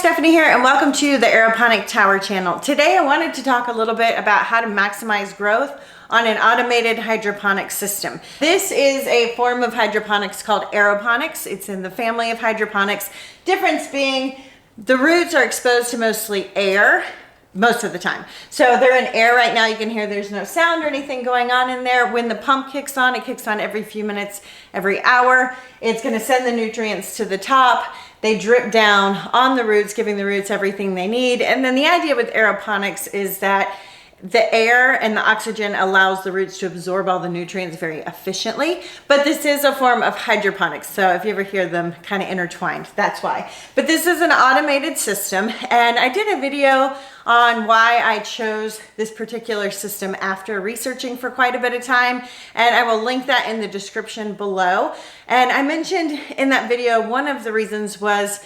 Stephanie here, and welcome to the Aeroponic Tower channel. Today I wanted to talk a little bit about how to maximize growth on an automated hydroponic system. This is a form of hydroponics called aeroponics. It's in the family of hydroponics. Difference being the roots are exposed to mostly air most of the time. So they're in air right now. You can hear there's no sound or anything going on in there. When the pump kicks on, it kicks on every few minutes, every hour. It's going to send the nutrients to the top. They drip down on the roots, giving the roots everything they need. And then the idea with aeroponics is that the air and the oxygen allows the roots to absorb all the nutrients very efficiently. But this is a form of hydroponics. So if you ever hear them kind of intertwined, that's why. But this is an automated system. And I did a video on why I chose this particular system after researching for quite a bit of time. And I will link that in the description below. And I mentioned in that video, one of the reasons was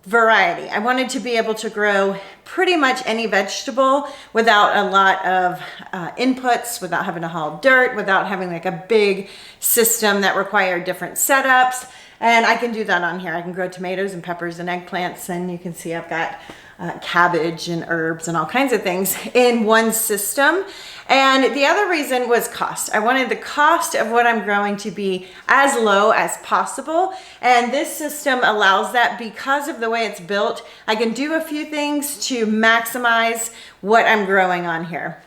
variety. I wanted to be able to grow pretty much any vegetable without a lot of inputs, without having to haul dirt, without having like a big system that required different setups. And I can do that on here. I can grow tomatoes and peppers and eggplants, and you can see I've got cabbage and herbs and all kinds of things in one system. And the other reason was cost. I wanted the cost of what I'm growing to be as low as possible. And this system allows that because of the way it's built. I can do a few things to maximize what I'm growing on here.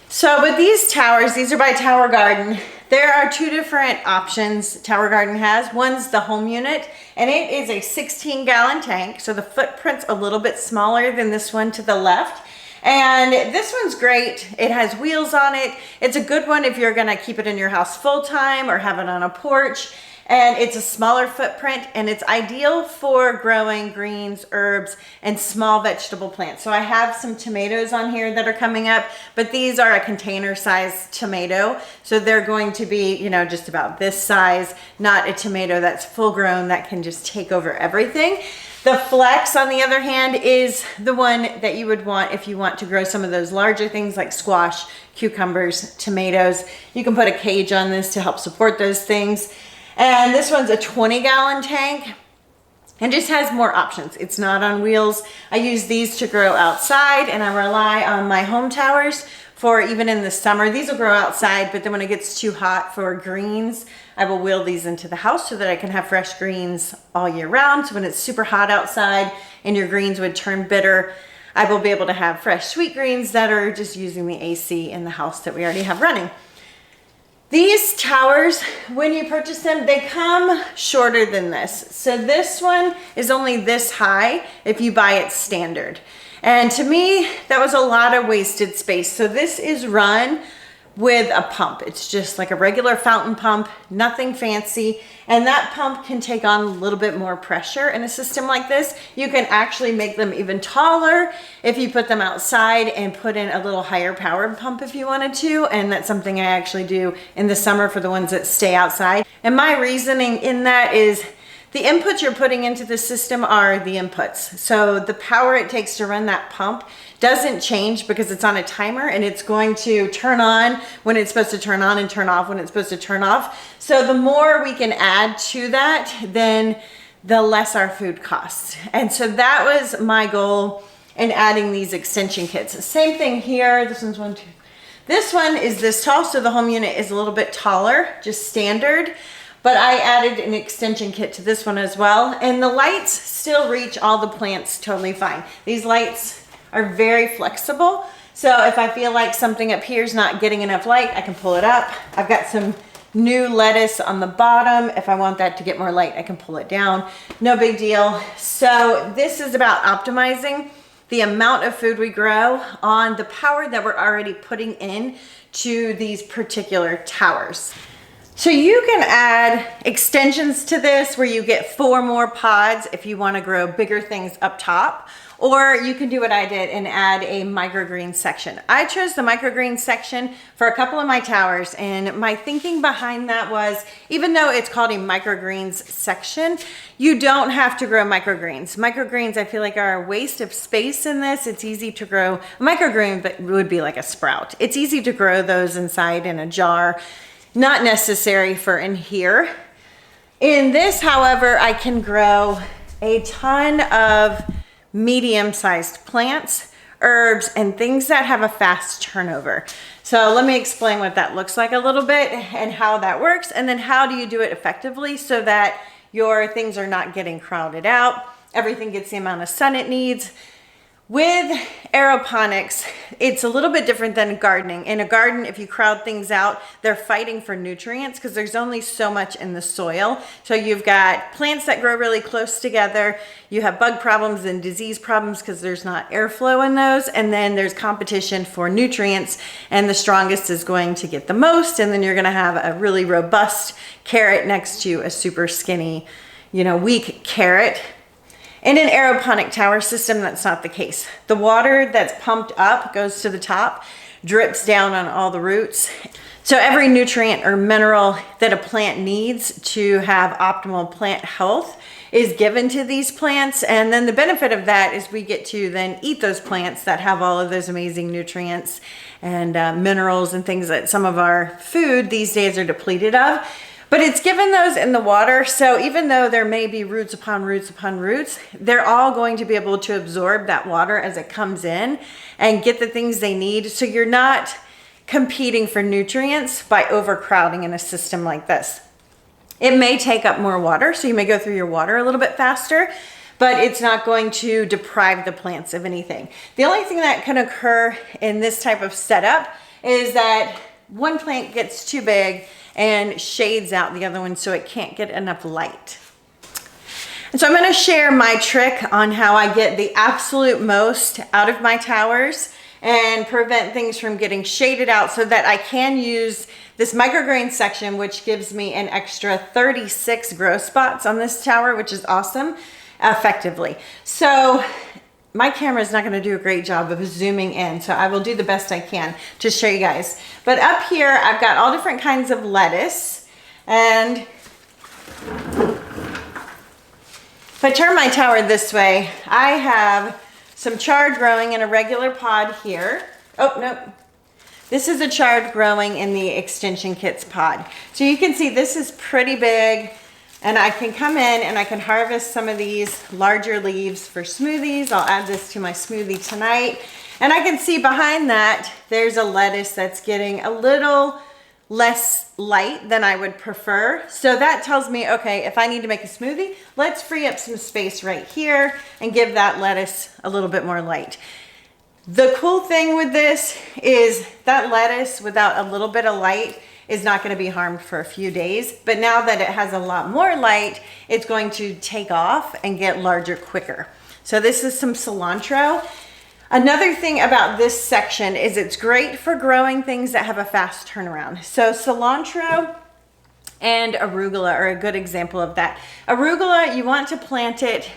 So with these towers, these are by Tower Garden. There are two different options Tower Garden has. One's the home unit, and it is a 16-gallon tank. So the footprint's a little bit smaller than this one to the left. And this one's great. It has wheels on it. It's a good one if you're gonna keep it in your house full-time or have it on a porch. And it's a smaller footprint, and it's ideal for growing greens, herbs, and small vegetable plants. So I have some tomatoes on here that are coming up, but these are a container size tomato. So they're going to be, you know, just about this size, not a tomato that's full grown that can just take over everything. The Flex, on the other hand, is the one that you would want if you want to grow some of those larger things like squash, cucumbers, tomatoes. You can put a cage on this to help support those things. And this one's a 20-gallon tank and just has more options. It's not on wheels. I use these to grow outside, and I rely on my home towers for even in the summer. These will grow outside, but then when it gets too hot for greens, I will wheel these into the house so that I can have fresh greens all year round. So when it's super hot outside and your greens would turn bitter, I will be able to have fresh sweet greens that are just using the AC in the house that we already have running. These towers, when you purchase them, they come shorter than this. So this one is only this high if you buy it standard. And to me, that was a lot of wasted space. So this is run with a pump. It's just like a regular fountain pump, nothing fancy. And that pump can take on a little bit more pressure in a system like this. You can actually make them even taller if you put them outside and put in a little higher powered pump if you wanted to. And that's something I actually do in the summer for the ones that stay outside. And my reasoning in that is the inputs you're putting into the system are the inputs. So the power it takes to run that pump doesn't change because it's on a timer, and it's going to turn on when it's supposed to turn on and turn off when it's supposed to turn off. So the more we can add to that, then the less our food costs. And so that was my goal in adding these extension kits. Same thing here. This one's 1, 2. This one is this tall, so the home unit is a little bit taller, just standard. But I added an extension kit to this one as well. And the lights still reach all the plants totally fine. These lights are very flexible. So if I feel like something up here is not getting enough light, I can pull it up. I've got some new lettuce on the bottom. If I want that to get more light, I can pull it down. No big deal. So this is about optimizing the amount of food we grow on the power that we're already putting in to these particular towers. So you can add extensions to this where you get 4 more pods if you want to grow bigger things up top, or you can do what I did and add a microgreen section. I chose the microgreen section for a couple of my towers, and my thinking behind that was, even though it's called a microgreens section, you don't have to grow microgreens. Microgreens, I feel like, are a waste of space in this. It's easy to grow a microgreen, but would be like a sprout. It's easy to grow those inside in a jar. Not necessary for in here. In this, however, I can grow a ton of medium-sized plants, herbs, and things that have a fast turnover. So let me explain what that looks like a little bit and how that works, and then how do you do it effectively so that your things are not getting crowded out, everything gets the amount of sun it needs. With aeroponics, it's a little bit different than gardening. In a garden, if you crowd things out, they're fighting for nutrients because there's only so much in the soil. So you've got plants that grow really close together. You have bug problems and disease problems because there's not airflow in those. And then there's competition for nutrients, and the strongest is going to get the most. And then you're going to have a really robust carrot next to a super skinny, weak carrot. In an aeroponic tower system, that's not the case. The water that's pumped up goes to the top, drips down on all the roots. So every nutrient or mineral that a plant needs to have optimal plant health is given to these plants. And then the benefit of that is we get to then eat those plants that have all of those amazing nutrients and minerals and things that some of our food these days are depleted of. But it's given those in the water, so even though there may be roots upon roots upon roots, they're all going to be able to absorb that water as it comes in and get the things they need. So you're not competing for nutrients by overcrowding in a system like this. It may take up more water, so you may go through your water a little bit faster, but it's not going to deprive the plants of anything. The only thing that can occur in this type of setup is that one plant gets too big and shades out the other one so it can't get enough light. And so I'm going to share my trick on how I get the absolute most out of my towers and prevent things from getting shaded out so that I can use this microgreen section, which gives me an extra 36 grow spots on this tower, which is awesome, effectively. So my camera is not going to do a great job of zooming in, so I will do the best I can to show you guys. But up here, I've got all different kinds of lettuce, and if I turn my tower this way, I have some chard growing in a regular pod here. Oh, nope. This is a chard growing in the extension kits pod. So you can see this is pretty big. And I can come in and I can harvest some of these larger leaves for smoothies. I'll add this to my smoothie tonight. And I can see behind that, there's a lettuce that's getting a little less light than I would prefer. So that tells me, okay, if I need to make a smoothie, let's free up some space right here and give that lettuce a little bit more light. The cool thing with this is that lettuce without a little bit of light is not going to be harmed for a few days, but now that it has a lot more light, it's going to take off and get larger quicker. So this is some cilantro. Another thing about this section is it's great for growing things that have a fast turnaround. So cilantro and arugula are a good example of that. Arugula, you want to plant it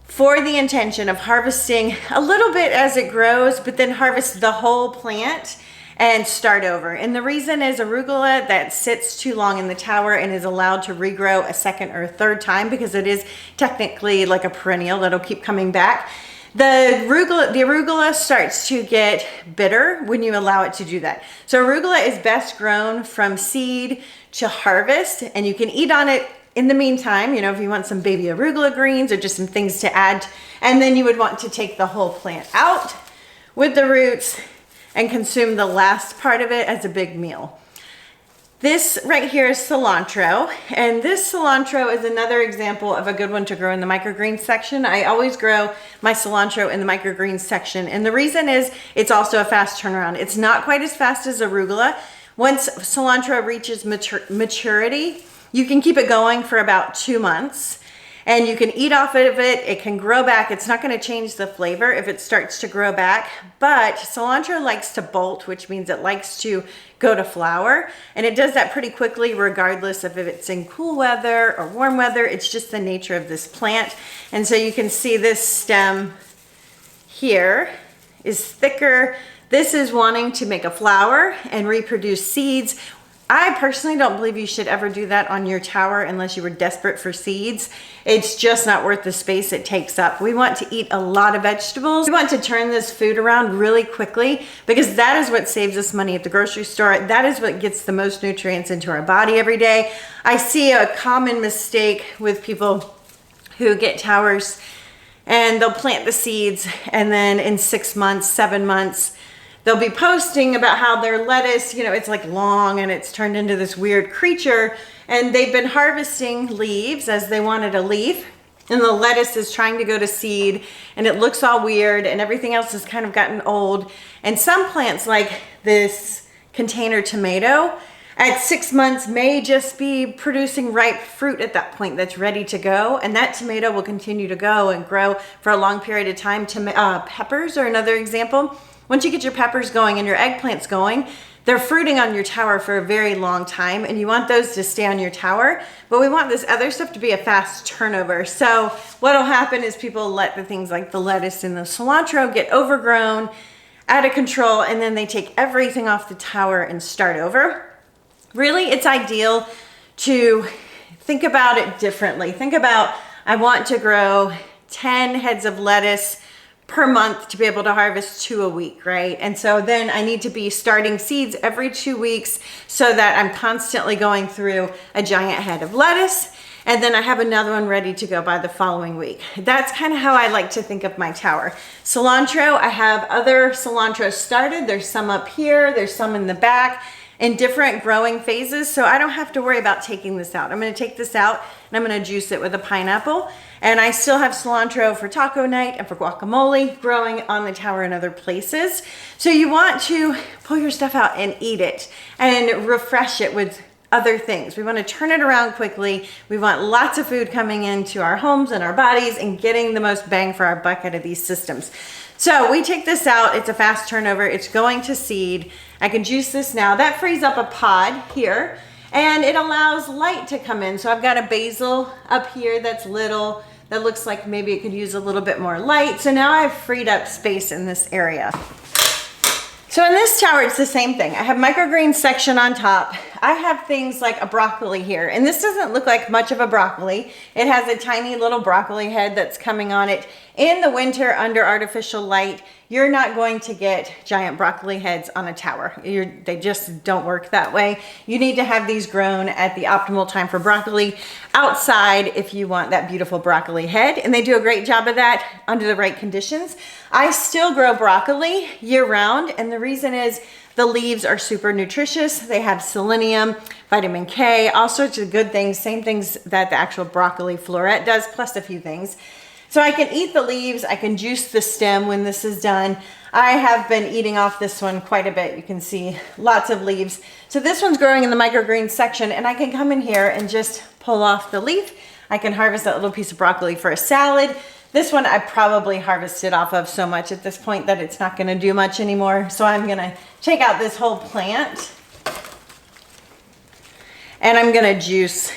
for the intention of harvesting a little bit as it grows, but then harvest the whole plant and start over. And the reason is arugula that sits too long in the tower and is allowed to regrow a second or third time because it is technically like a perennial that'll keep coming back. The arugula starts to get bitter when you allow it to do that. So arugula is best grown from seed to harvest, and you can eat on it in the meantime, if you want some baby arugula greens or just some things to add. And then you would want to take the whole plant out with the roots and consume the last part of it as a big meal. This right here is cilantro, and this cilantro is another example of a good one to grow in the microgreen section. I always grow my cilantro in the microgreen section, and the reason is it's also a fast turnaround. It's not quite as fast as arugula. Once cilantro reaches maturity, you can keep it going for about 2 months. And you can eat off of it. It can grow back. It's not going to change the flavor if it starts to grow back. But cilantro likes to bolt, which means it likes to go to flower. And it does that pretty quickly, regardless of if it's in cool weather or warm weather. It's just the nature of this plant. And so you can see this stem here is thicker. This is wanting to make a flower and reproduce seeds. I personally don't believe you should ever do that on your tower unless you were desperate for seeds. It's just not worth the space it takes up. We want to eat a lot of vegetables. We want to turn this food around really quickly because that is what saves us money at the grocery store. That is what gets the most nutrients into our body every day. I see a common mistake with people who get towers and they'll plant the seeds, and then in 6 months, 7 months, they'll be posting about how their lettuce, it's like long and it's turned into this weird creature, and they've been harvesting leaves as they wanted a leaf, and the lettuce is trying to go to seed, and it looks all weird, and everything else has kind of gotten old. And some plants, like this container tomato, at 6 months may just be producing ripe fruit at that point that's ready to go, and that tomato will continue to go and grow for a long period of time. Peppers are another example. Once you get your peppers going and your eggplants going, they're fruiting on your tower for a very long time, and you want those to stay on your tower, but we want this other stuff to be a fast turnover. So what'll happen is people let the things like the lettuce and the cilantro get overgrown, out of control, and then they take everything off the tower and start over. Really, it's ideal to think about it differently. Think about, I want to grow 10 heads of lettuce per month to be able to harvest 2 a week, right? And so then I need to be starting seeds every 2 weeks so that I'm constantly going through a giant head of lettuce, and then I have another one ready to go by the following week. That's kind of how I like to think of my tower. Cilantro, I have other cilantro started. There's some up here, there's some in the back, in different growing phases, so I don't have to worry about taking this out. I'm gonna take this out and I'm gonna juice it with a pineapple, and I still have cilantro for taco night and for guacamole growing on the tower in other places. So you want to pull your stuff out and eat it and refresh it with other things. We want to turn it around quickly. We want lots of food coming into our homes and our bodies and getting the most bang for our buck out of these systems. So we take this out, it's a fast turnover, it's going to seed. I can juice this now. That frees up a pod here, and it allows light to come in. So I've got a basil up here that's little, that looks like maybe it could use a little bit more light. So now I've freed up space in this area. So in this tower, it's the same thing. I have microgreen section on top. I have things like a broccoli here, and this doesn't look like much of a broccoli. It has a tiny little broccoli head that's coming on it. In the winter, under artificial light, you're not going to get giant broccoli heads on a tower. They just don't work that way. You need to have these grown at the optimal time for broccoli outside if you want that beautiful broccoli head, and they do a great job of that under the right conditions. I still grow broccoli year round, and the reason is the leaves are super nutritious. They have selenium, vitamin K, all sorts of good things, same things that the actual broccoli floret does, plus a few things. So I can eat the leaves, I can juice the stem when this is done. I have been eating off this one quite a bit. You can see lots of leaves. So this one's growing in the microgreen section, and I can come in here and just pull off the leaf. I can harvest that little piece of broccoli for a salad. This one I probably harvested off of so much at this point that it's not gonna do much anymore. So I'm gonna take out this whole plant, and I'm gonna juice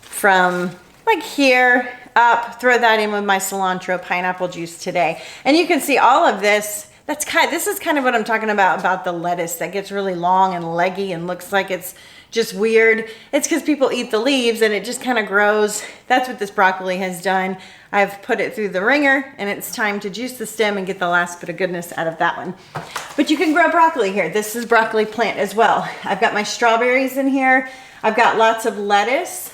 from like here up, throw that in with my cilantro pineapple juice today. And you can see all of this, this is kind of what I'm talking about the lettuce that gets really long and leggy and looks like it's just weird. It's because people eat the leaves and it just kind of grows. That's what this broccoli has done. I've put it through the ringer, and it's time to juice the stem and get the last bit of goodness out of that one. But you can grow broccoli here. This is broccoli plant as well. I've got my strawberries in here. I've got lots of lettuce.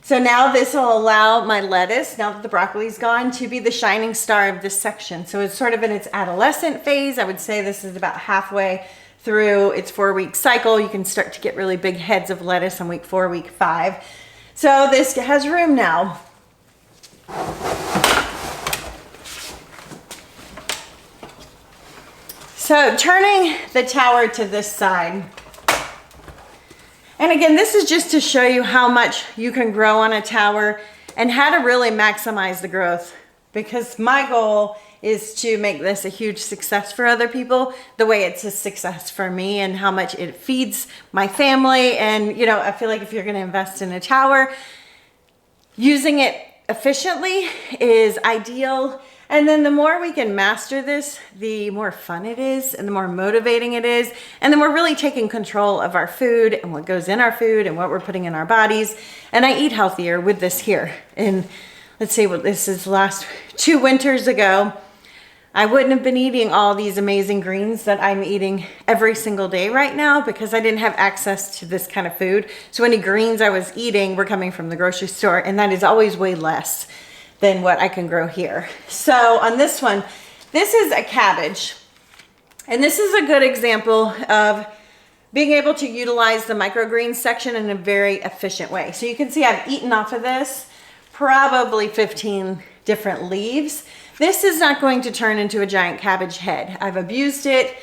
So now this will allow my lettuce, now that the broccoli's gone, to be the shining star of this section. So it's sort of in its adolescent phase. I would say this is about halfway through its 4-week cycle. You can start to get really big heads of lettuce on week 4, week 5. So this has room now. So turning the tower to this side. And again, this is just to show you how much you can grow on a tower and how to really maximize the growth, because my goal is to make this a huge success for other people the way it's a success for me, and how much it feeds my family. And I feel like if you're going to invest in a tower, using it efficiently is ideal. And then the more we can master this, the more fun it is and the more motivating it is. And then we're really taking control of our food and what goes in our food and what we're putting in our bodies. And I eat healthier with this here. And let's see what this is, last 2 winters ago, I wouldn't have been eating all these amazing greens that I'm eating every single day right now, because I didn't have access to this kind of food. So any greens I was eating were coming from the grocery store, and that is always way less than what I can grow here. So on this one, this is a cabbage. And this is a good example of being able to utilize the microgreen section in a very efficient way. So you can see I've eaten off of this probably 15 different leaves. This is not going to turn into a giant cabbage head. I've abused it.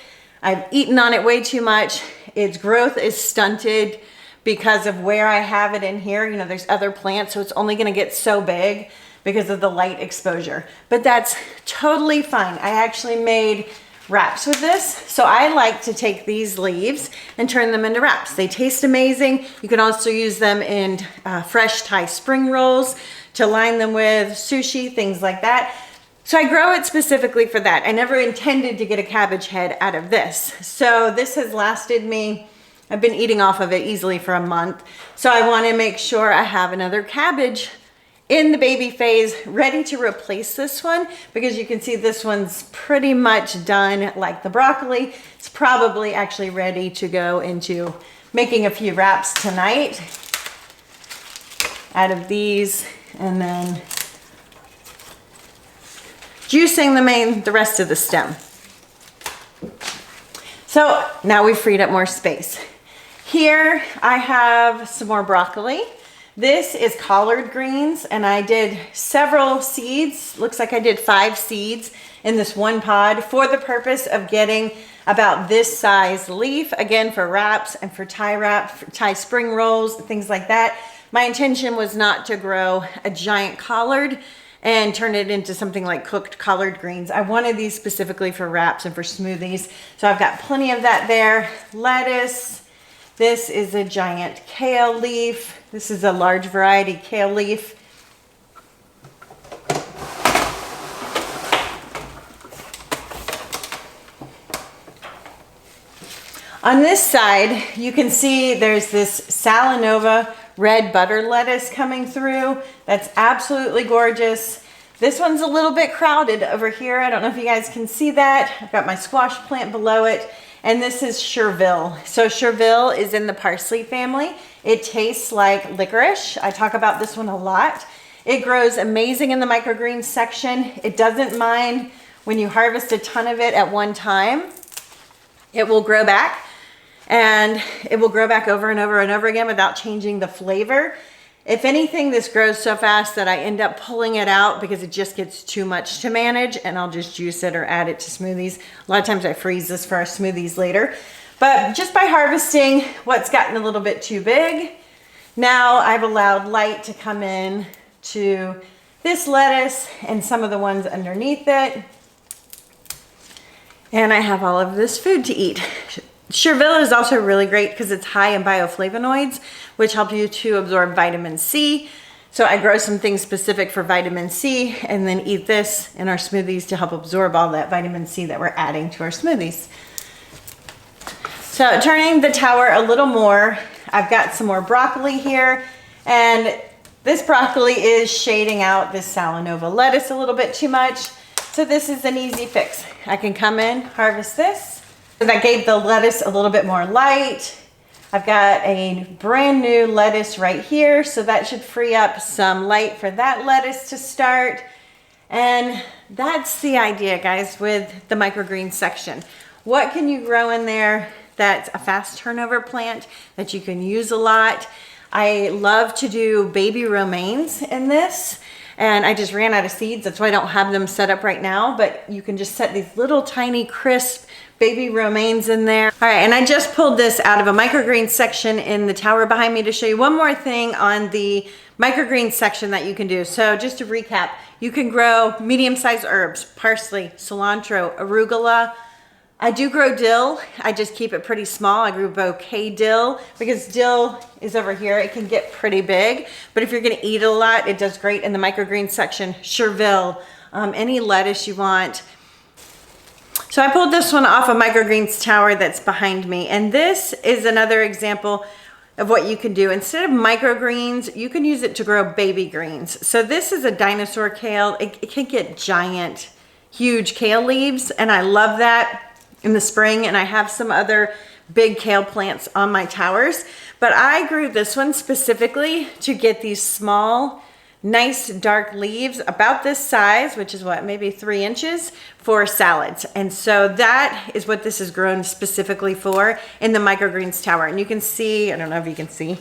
I've eaten on it way too much. Its growth is stunted because of where I have it in here. You know, there's other plants, so it's only gonna get so big because of the light exposure. But that's totally fine. I actually made wraps with this. So I like to take these leaves and turn them into wraps. They taste amazing. You can also use them in fresh Thai spring rolls to line them with sushi, things like that. So I grow it specifically for that. I never intended to get a cabbage head out of this. So this has lasted me, I've been eating off of it easily for a month. So I want to make sure I have another cabbage in the baby phase ready to replace this one, because you can see this one's pretty much done like the broccoli. It's probably actually ready to go into making a few wraps tonight out of these, and then juicing the rest of the stem. So now we've freed up more space. Here I have some more broccoli. This is collard greens, and I did several seeds. Looks like I did 5 seeds in this one pod for the purpose of getting about this size leaf, again for wraps and for Thai wrap, for Thai spring rolls, things like that. My intention was not to grow a giant collard and turn it into something like cooked collard greens. I wanted these specifically for wraps and for smoothies. So I've got plenty of that there. Lettuce. This is a giant kale leaf. This is a large variety kale leaf. On this side, you can see there's this Salanova red butter lettuce coming through. That's absolutely gorgeous. This one's a little bit crowded over here. I don't know if you guys can see that. I've got my squash plant below it. And this is Chervil. So Chervil is in the parsley family. It tastes like licorice. I talk about this one a lot. It grows amazing in the microgreen section. It doesn't mind when you harvest a ton of it at one time. It will grow back, and it will grow back over and over and over again without changing the flavor. If anything, this grows so fast that I end up pulling it out because it just gets too much to manage, and I'll just juice it or add it to smoothies. A lot of times I freeze this for our smoothies later. But just by harvesting what's gotten a little bit too big, now I've allowed light to come in to this lettuce and some of the ones underneath it. And I have all of this food to eat. Chervil is also really great because it's high in bioflavonoids, which help you to absorb vitamin C. So I grow some things specific for vitamin C and then eat this in our smoothies to help absorb all that vitamin C that we're adding to our smoothies. So turning the tower a little more, I've got some more broccoli here, and this broccoli is shading out this Salanova lettuce a little bit too much. So this is an easy fix. I can come in, harvest this. So that gave the lettuce a little bit more light. I've got a brand new lettuce right here, so that should free up some light for that lettuce to start. And that's the idea, guys, with the microgreen section. What can you grow in there that's a fast turnover plant that you can use a lot? I love to do baby romaines in this, and I just ran out of seeds. That's why I don't have them set up right now, but you can just set these little tiny crisp baby romaines in there. All right, and I just pulled this out of a microgreen section in the tower behind me to show you one more thing on the microgreen section that you can do. So just to recap, you can grow medium-sized herbs, parsley, cilantro, arugula. I do grow dill. I just keep it pretty small. I grew bouquet dill because dill is over here. It can get pretty big, but if you're gonna eat it a lot, it does great in the microgreen section. Chervil, any lettuce you want. So I pulled this one off of Microgreen's tower that's behind me, and this is another example of what you can do. Instead of microgreens, you can use it to grow baby greens. So this is a dinosaur kale. It can get giant, huge kale leaves, and I love that in the spring, and I have some other big kale plants on my towers, but I grew this one specifically to get these small nice dark leaves about this size, which is what, maybe 3 inches, for salads. And so that is what this is grown specifically for in the microgreens tower. And you can see, I don't know if you can see,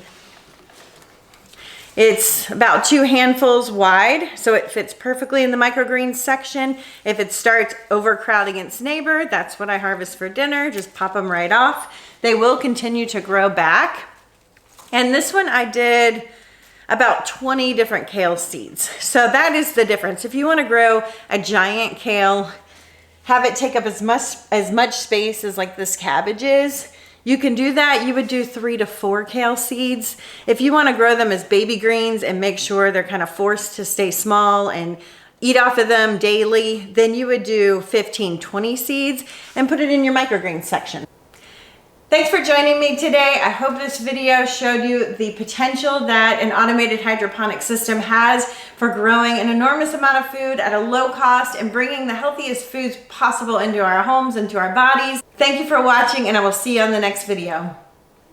it's about 2 handfuls wide, so it fits perfectly in the microgreens section. If it starts overcrowding its neighbor, that's what I harvest for dinner. Just pop them right off. They will continue to grow back. And this one I did about 20 different kale seeds. So that is the difference. If you want to grow a giant kale, have it take up as much space as like this cabbage is, you can do that. You would do 3 to 4 kale seeds. If you want to grow them as baby greens and make sure they're kind of forced to stay small and eat off of them daily, then you would do 15, 20 seeds and put it in your microgreens section. Thanks for joining me today. I hope this video showed you the potential that an automated hydroponic system has for growing an enormous amount of food at a low cost and bringing the healthiest foods possible into our homes, into our bodies. Thank you for watching, and I will see you on the next video.